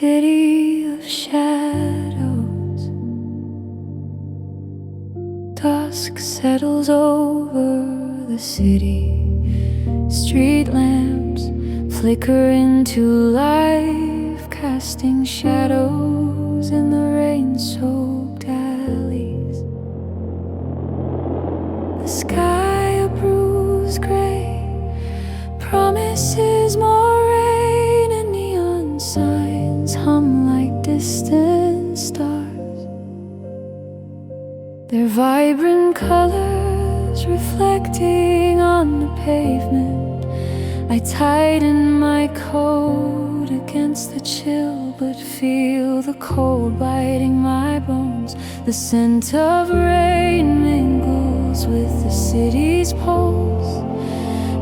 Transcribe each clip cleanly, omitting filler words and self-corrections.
city of shadows. Dusk settles over the city. Street lamps flicker into life, casting shadows in the rain-soaked alleys. The sky, a bruised gray, promises more rain, and neon signs hum like distant stars. Their vibrant colors reflecting on the pavement. I tighten my coat against the chill, but feel the cold biting my bones. The scent of rain mingles with the city's pulse,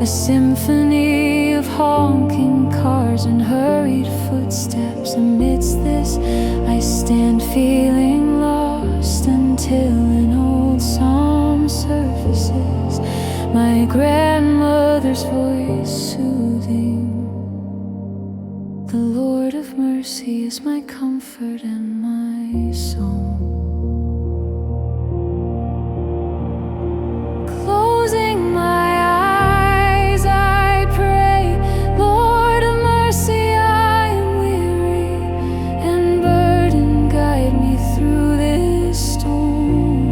a symphony of honking cars and hurried footsteps. Amidst this, I stand feeling lost until an old psalm surfaces, my grandmother's voice soothing. The Lord of mercy is my comfort and my song. Closing my eyes, I pray, Lord of mercy, I am weary and burdened, guide me through this storm.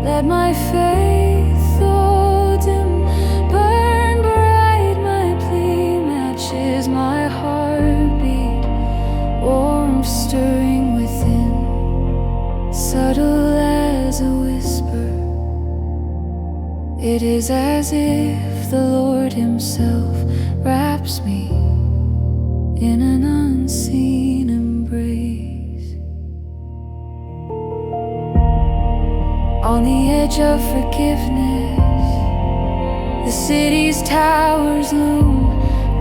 Let my faith, though dim, burn bright, my plea matches my heartbeat, warm stirring within, subtle as a whisper. It is as if the Lord himself wraps me in an unseen embrace. On the edge of forgiveness, the city's towers loom,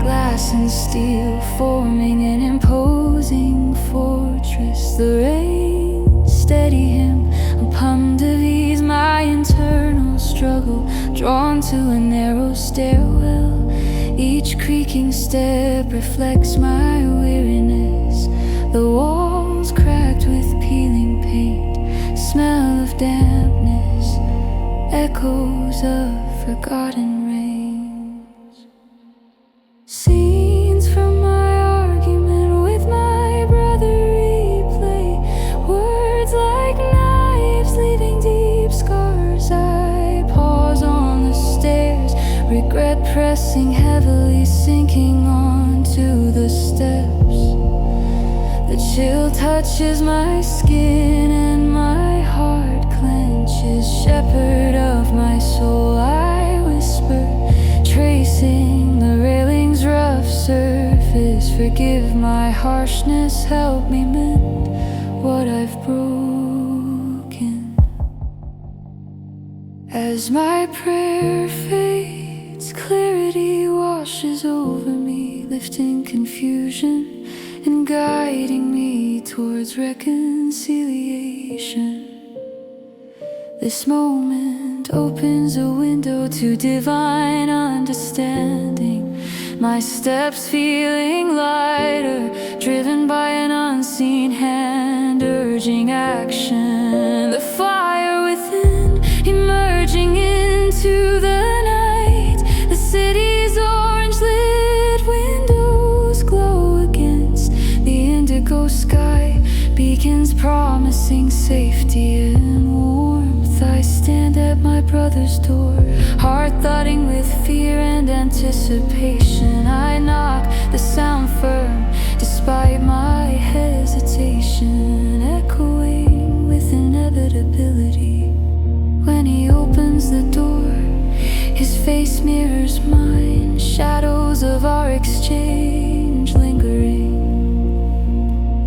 glass and steel forming an imposing fortress. The rain steady him upon to ease my internal struggle, drawn to a narrow stairwell. Each creaking step reflects my weariness. The walls cracked with peeling paint, smell of dampness, echoes of forgotten rains. Scenes from my argument with my brother replay, words like knives leaving deep scars. I pause on the stairs, regret pressing heavily, sinking onto the steps. The chill touches my skin and my heart clenches. Shepherd of my soul, I whisper, tracing the railing's rough surface. Forgive my harshness, help me mend what I've broken. As my prayer fades, clarity washes over me, lifting confusion and guiding me towards reconciliation. This moment opens a window to divine understanding. My steps feeling lighter, driven by an unseen hand urging action. The fire within emerging into the night. The city's orange lit windows glow against the indigo sky, beacons promising safety and warmth. I stand at my brother's door, heart thudding with fear and anticipation. I knock, the sound firm despite my hesitation, echoing with inevitability. When he opens the door, his face mirrors mine, shadows of our exchange lingering.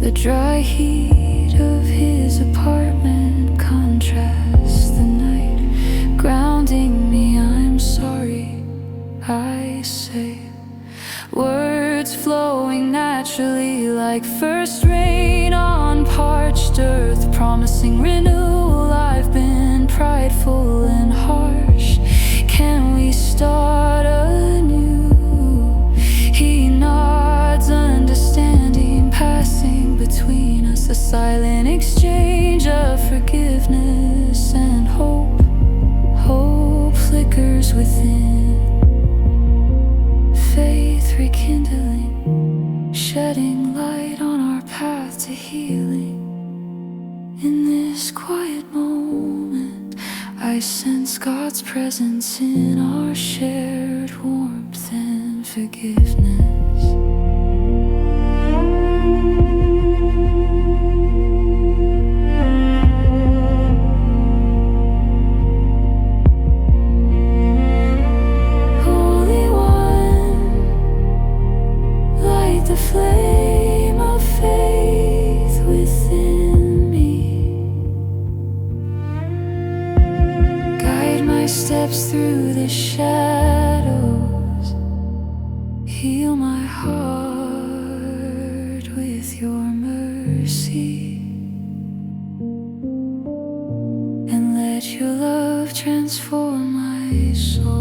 The dry heat of his apartment contrasts the night, grounding me. I'm sorry, I say, words flowing naturally like first rain on parched earth, promising renewal. I've been prideful and harsh. Can we start anew? He nods, understanding. presence in our shared warmth and forgiveness. Holy One, light the flame of faith within me. Guide my steps through the shadows. Heal my heart with your mercy. And let your love transform my soul.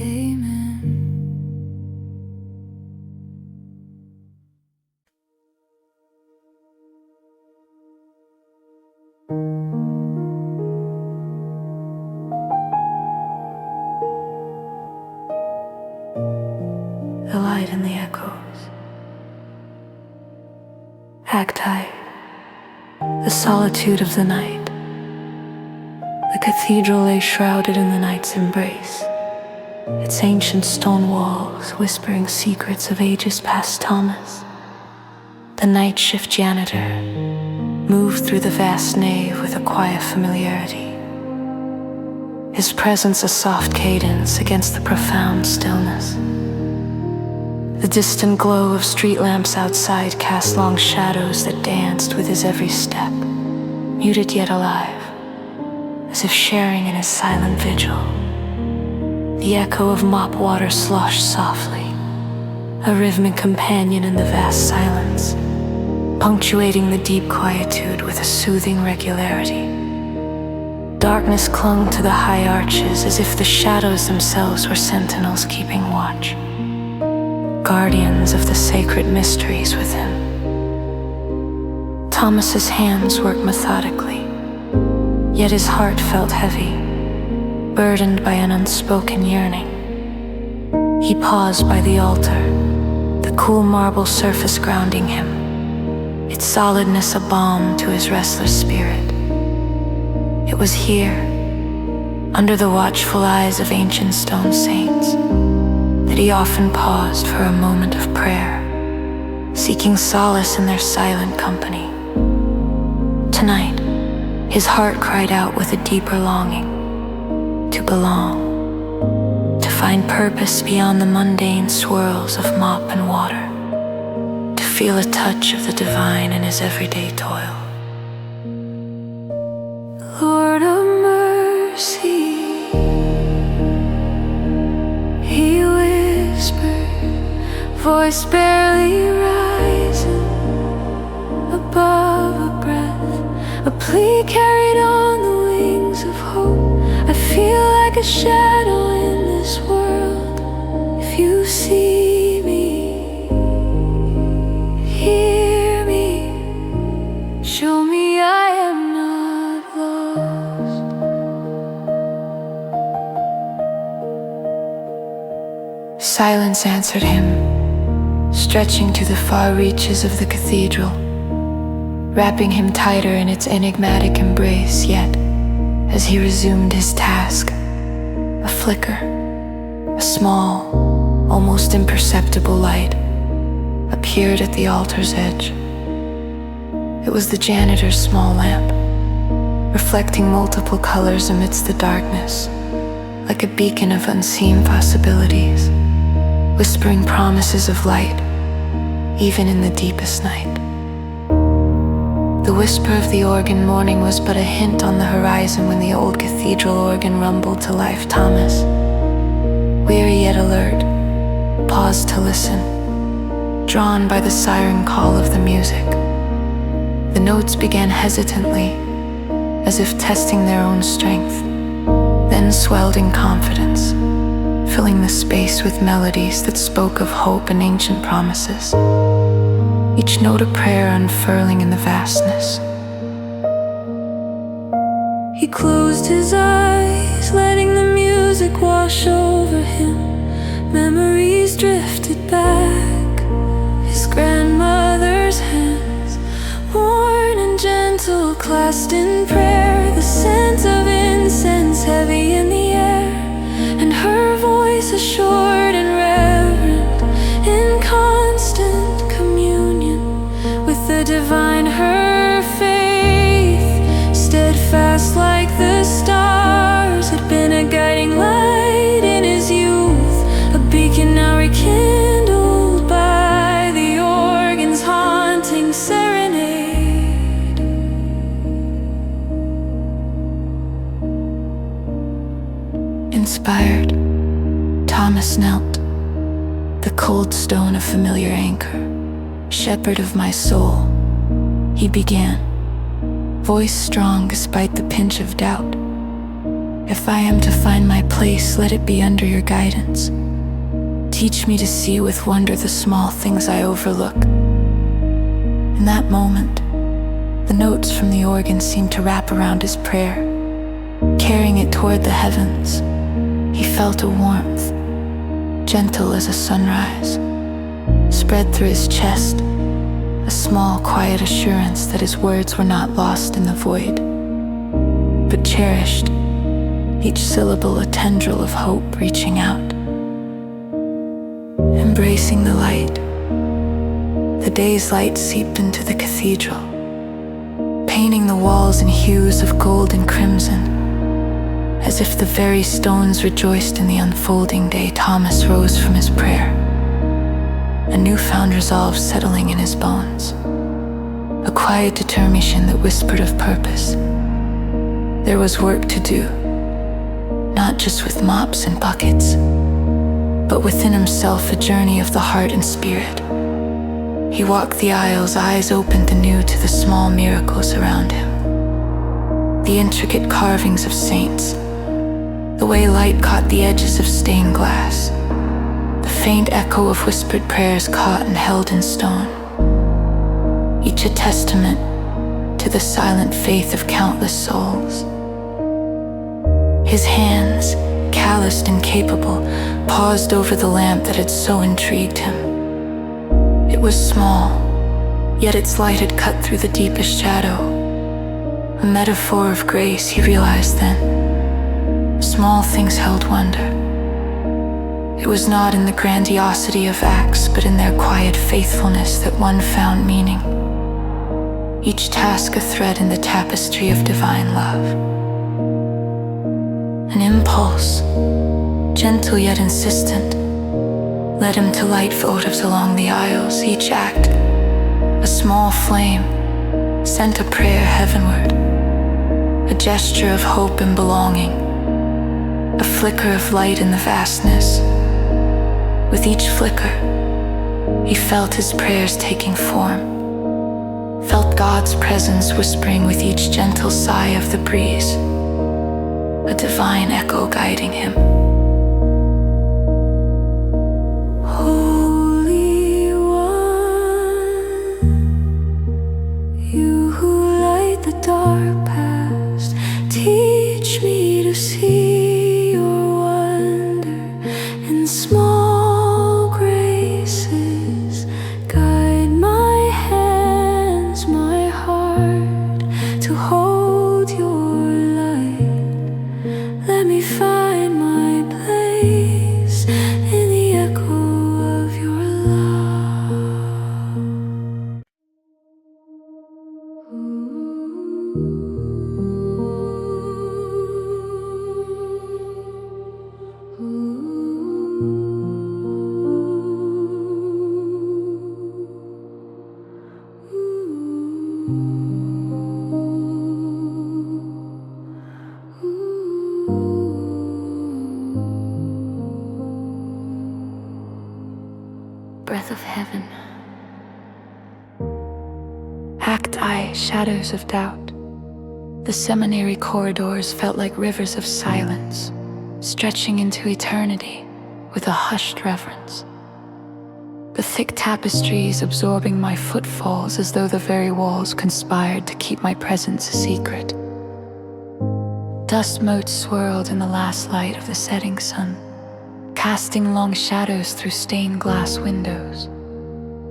Amen. The light and the echoes. Cacti, the solitude of the night. The cathedral lay shrouded in the night's embrace, its ancient stone walls whispering secrets of ages past. Thomas, the night shift janitor, moved through the vast nave with a quiet familiarity, his presence a soft cadence against the profound stillness. The distant glow of street lamps outside cast long shadows that danced with his every step, muted yet alive, as if sharing in his silent vigil. The echo of mop water sloshed softly, a rhythmic companion in the vast silence, punctuating the deep quietude with a soothing regularity. Darkness clung to the high arches as if the shadows themselves were sentinels keeping watch, guardians of the sacred mysteries within. Thomas's hands worked methodically, yet his heart felt heavy, burdened by an unspoken yearning. He paused by the altar, the cool marble surface grounding him, its solidness a balm to his restless spirit. It was here, under the watchful eyes of ancient stone saints, that he often paused for a moment of prayer, seeking solace in their silent company. Tonight, his heart cried out with a deeper longing to belong, to find purpose beyond the mundane swirls of mop and water, to feel a touch of the divine in his everyday toil. Lord of mercy, he whispered, voice barely rising above a breath, a plea carried on the wings of hope. I feel like a shadow in this world. If you see me, hear me, show me I am not lost. Silence answered him, stretching to the far reaches of the cathedral, wrapping him tighter in its enigmatic embrace. Yet, as he resumed his task, a flicker, a small, almost imperceptible light appeared at the altar's edge. It was the janitor's small lamp, reflecting multiple colors amidst the darkness, like a beacon of unseen possibilities, whispering promises of light, even in the deepest night. The whisper of the organ morning was but a hint on the horizon when the old cathedral organ rumbled to life. Thomas, weary yet alert, paused to listen, drawn by the siren call of the music. The notes began hesitantly, as if testing their own strength, then swelled in confidence, filling the space with melodies that spoke of hope and ancient promises, each note a prayer unfurling in the vastness. He closed his eyes, letting the music wash over him. Memories drifted back, his grandmother's hands, worn and gentle, clasped in prayer, the scent of incense heavy in the air, and her voice assured and reverent, in constant communion with the divine. Her faith, steadfast like the stars, had been a guiding light in his youth, a beacon now rekindled by the organ's haunting serenade. Inspired, Thomas knelt, the cold stone a familiar anchor. Shepherd of my soul, he began, voice strong despite the pinch of doubt. If I am to find my place, let it be under your guidance. Teach me to see with wonder the small things I overlook. In that moment, the notes from the organ seemed to wrap around his prayer, carrying it toward the heavens. He felt a warmth, gentle as a sunrise, spread through his chest, a small, quiet assurance that his words were not lost in the void, but cherished, each syllable a tendril of hope reaching out. Embracing the light, the day's light seeped into the cathedral, painting the walls in hues of gold and crimson. As if the very stones rejoiced in the unfolding day, Thomas rose from his prayer, a newfound resolve settling in his bones, a quiet determination that whispered of purpose. There was work to do, not just with mops and buckets, but within himself, a journey of the heart and spirit. He walked the aisles, eyes opened anew to the small miracles around him, the intricate carvings of saints, the way light caught the edges of stained glass, the faint echo of whispered prayers caught and held in stone, each a testament to the silent faith of countless souls. His hands, calloused and capable, paused over the lamp that had so intrigued him. It was small, yet its light had cut through the deepest shadow, a metaphor of grace, he realized then. Small things held wonder. It was not in the grandiosity of acts, but in their quiet faithfulness that one found meaning. Each task a thread in the tapestry of divine love. An impulse, gentle yet insistent, led him to light votives along the aisles. Each act, a small flame, sent a prayer heavenward, a gesture of hope and belonging, a flicker of light in the vastness. With each flicker, he felt his prayers taking form, felt God's presence whispering with each gentle sigh of the breeze, a divine echo guiding him. Holy One, you who light the dark past, teach me to see your wonder in small graces. Guide my hands, my heart, to hold your light. Let me find my place in the echo of your love. Breath of heaven. Hacked eye, shadows of doubt. The seminary corridors felt like rivers of silence, stretching into eternity with a hushed reverence. The thick tapestries absorbing my footfalls as though the very walls conspired to keep my presence a secret. Dust motes swirled in the last light of the setting sun, casting long shadows through stained glass windows,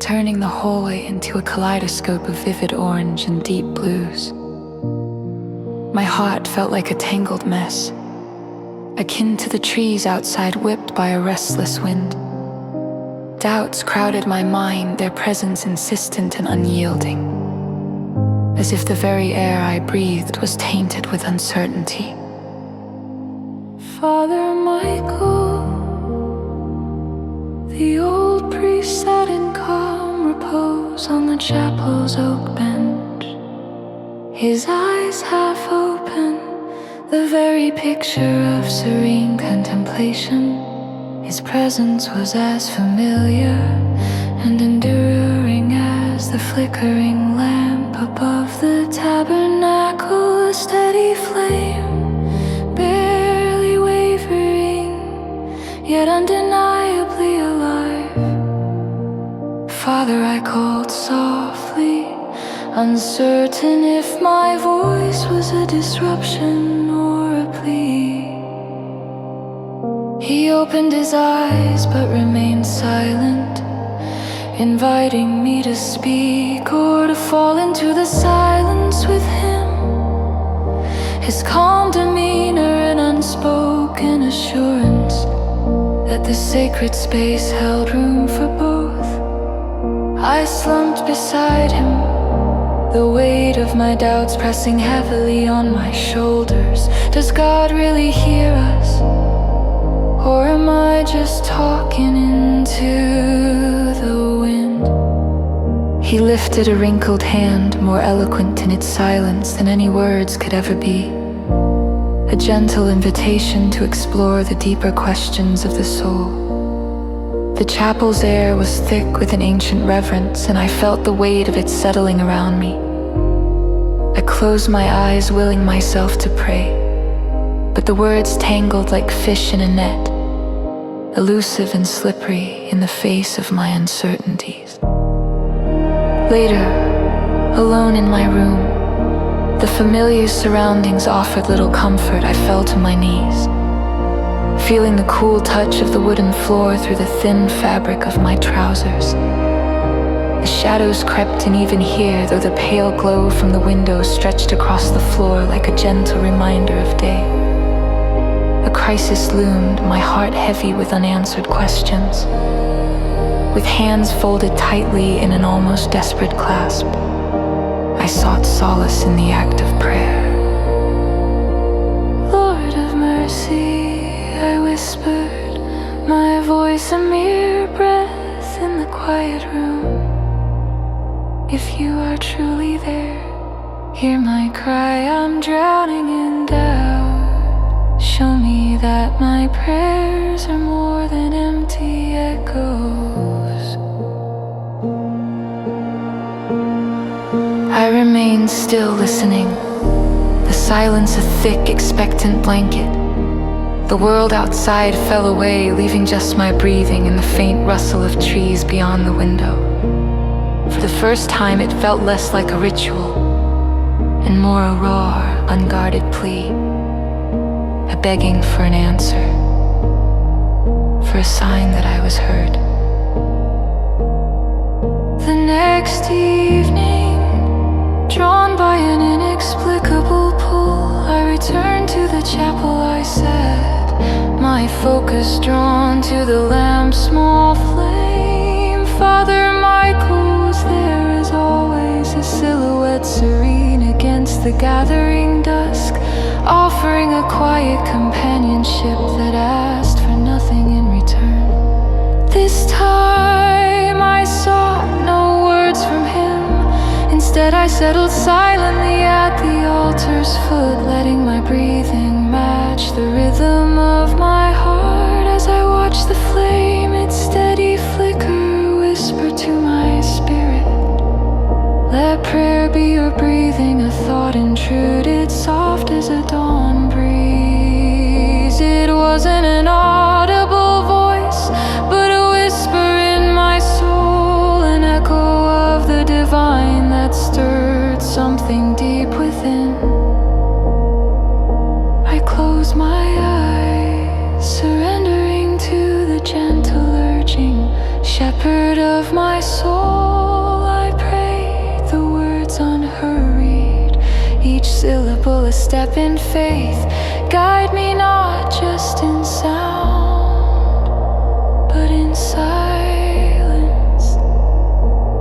turning the hallway into a kaleidoscope of vivid orange and deep blues. My heart felt like a tangled mess, akin to the trees outside whipped by a restless wind. Doubts crowded my mind, their presence insistent and unyielding, as if the very air I breathed was tainted with uncertainty. Father Michael, the old priest sat in calm repose on the chapel's oak bench, his eyes half open, the very picture of serene contemplation. His presence was as familiar and enduring as the flickering lamp above the tabernacle, a steady flame, barely wavering, yet undeniably alive. Father, I called softly, uncertain if my voice was a disruption or a plea. He opened his eyes but remained silent, inviting me to speak or to fall into the silence with him. His calm demeanor and unspoken assurance that the sacred space held room for both. I slumped beside him, the weight of my doubts pressing heavily on my shoulders. Does God really hear us? Or am I just talking into the wind? He lifted a wrinkled hand, more eloquent in its silence than any words could ever be. A gentle invitation to explore the deeper questions of the soul. The chapel's air was thick with an ancient reverence, and I felt the weight of it settling around me. I closed my eyes, willing myself to pray, but the words tangled like fish in a net, elusive and slippery in the face of my uncertainties. Later, alone in my room, the familiar surroundings offered little comfort. I fell to my knees, feeling the cool touch of the wooden floor through the thin fabric of my trousers. The shadows crept in even here, though the pale glow from the window stretched across the floor like a gentle reminder of day. A crisis loomed, my heart heavy with unanswered questions. With hands folded tightly in an almost desperate clasp, I sought solace in the act of prayer. Lord of mercy, I whispered, my voice a mere breath in the quiet room. If you are truly there, hear my cry, I'm drowning in doubt. Show me that my prayers are more than empty echoes. I remained still listening, the silence a thick, expectant blanket. The world outside fell away, leaving just my breathing and the faint rustle of trees beyond the window. For the first time, it felt less like a ritual and more a raw, unguarded plea, a begging for an answer, for a sign that I was heard. The next evening, drawn by an inexplicable pull, I returned to the chapel. I sat, my focus drawn to the lamp's small flame. Father Michael was there as always, a silhouette serene against the gathering dusk, offering a quiet companionship that asked for nothing in return. This time I sought no words from him. Instead I settled silently at the altar's foot, letting my breathing match the rhythm of my heart. As I watched the flame, its steady flicker whisper to my spirit, let prayer be your breathing. A thought intruded, soft as a dawn breeze. It wasn't an audible voice, but a whisper in my soul, an echo of the divine that stirred something deep within. I closed my eyes, surrendering to the gentle urging, shepherd of my soul. I prayed the words unhurried, each syllable a step in faith. Guide me not just in sound, but in silence.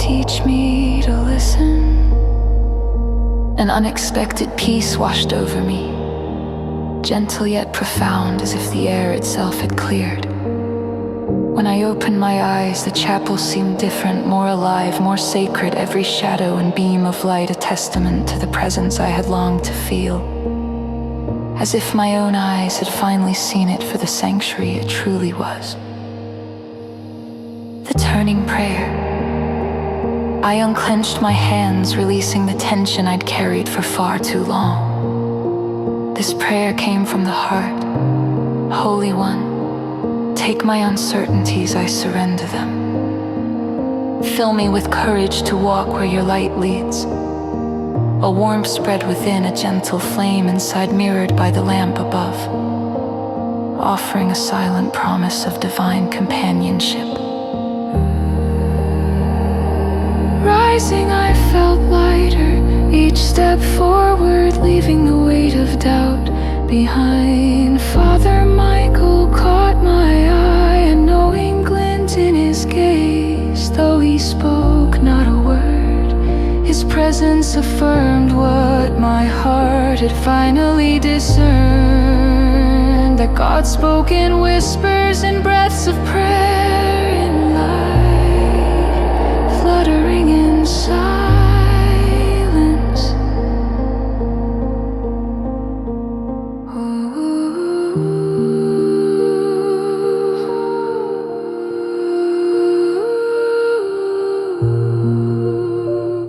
Teach me to listen. An unexpected peace washed over me, gentle yet profound, as if the air itself had cleared. When I opened my eyes, the chapel seemed different, more alive, more sacred, every shadow and beam of light a testament to the presence I had longed to feel. As if my own eyes had finally seen it for the sanctuary it truly was. The turning prayer. I unclenched my hands, releasing the tension I'd carried for far too long. This prayer came from the heart. Holy One, take my uncertainties, I surrender them. Fill me with courage to walk where your light leads. A warmth spread within, a gentle flame inside mirrored by the lamp above, offering a silent promise of divine companionship. Rising, I felt lighter, each step forward, leaving the weight of doubt behind. Father Michael caught my eye, a knowing glint in his gaze. Though he spoke not a word, his presence affirmed what my heart had finally discerned. That God spoke in whispers and breaths of prayer.